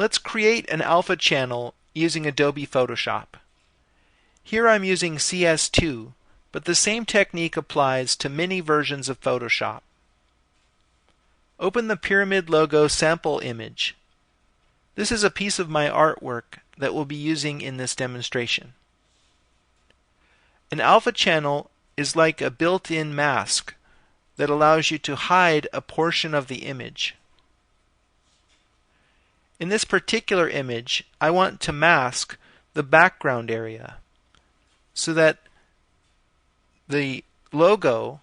Let's create an alpha channel using Adobe Photoshop. Here I'm using CS2, but the same technique applies to many versions of Photoshop. Open the pyramid logo sample image. This is a piece of my artwork that we'll be using in this demonstration. An alpha channel is like a built-in mask that allows you to hide a portion of the image. In this particular image, I want to mask the background area so that the logo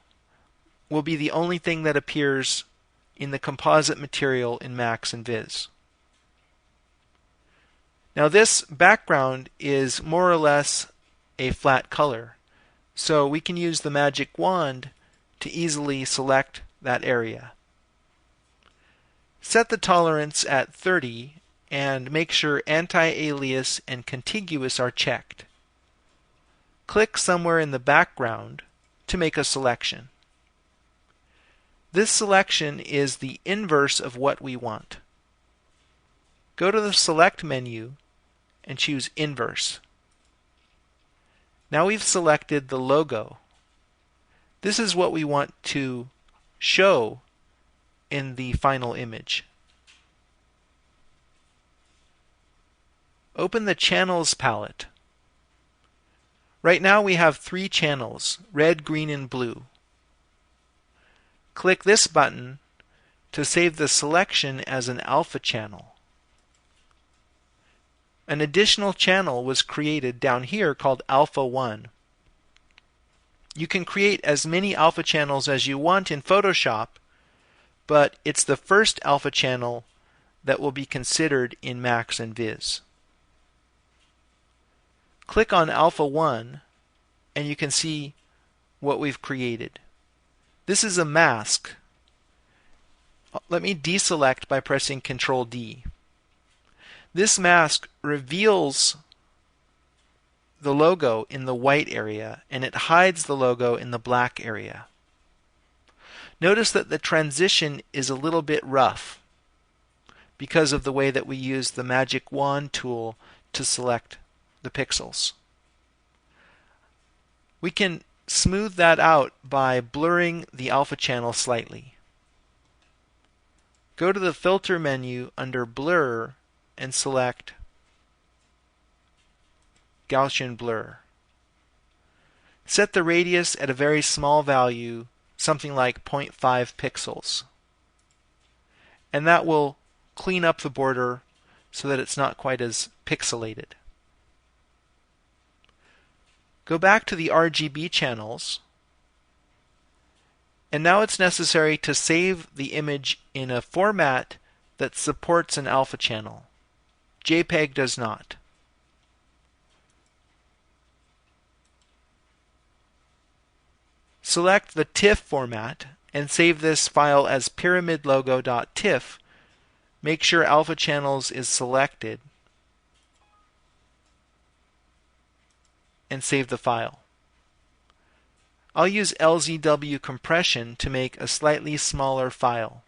will be the only thing that appears in the composite material in Max and Viz. Now this background is more or less a flat color, so we can use the magic wand to easily select that area. Set the tolerance at 30 and make sure anti-alias and contiguous are checked. Click somewhere in the background to make a selection. This selection is the inverse of what we want. Go to the Select menu and choose Inverse. Now we've selected the logo. This is what we want to show in the final image. Open the Channels palette. Right now we have 3 channels, red, green, and blue. Click this button to save the selection as an alpha channel. An additional channel was created down here called Alpha 1. You can create as many alpha channels as you want in Photoshop, but it's the first alpha channel that will be considered in Max and Viz. Click on Alpha 1 and you can see what we've created. This is a mask. Let me deselect by pressing Ctrl D. This mask reveals the logo in the white area and it hides the logo in the black area. Notice that the transition is a little bit rough because of the way that we use the magic wand tool to select the pixels. We can smooth that out by blurring the alpha channel slightly. Go to the Filter menu under Blur and select Gaussian Blur. Set the radius at a very small value, something like 0.5 pixels. And that will clean up the border so that it's not quite as pixelated. Go back to the RGB channels, and now it's necessary to save the image in a format that supports an alpha channel. JPEG does not. Select the TIFF format and save this file as pyramidlogo.tiff. Make sure Alpha Channels is selected and save the file. I'll use LZW compression to make a slightly smaller file.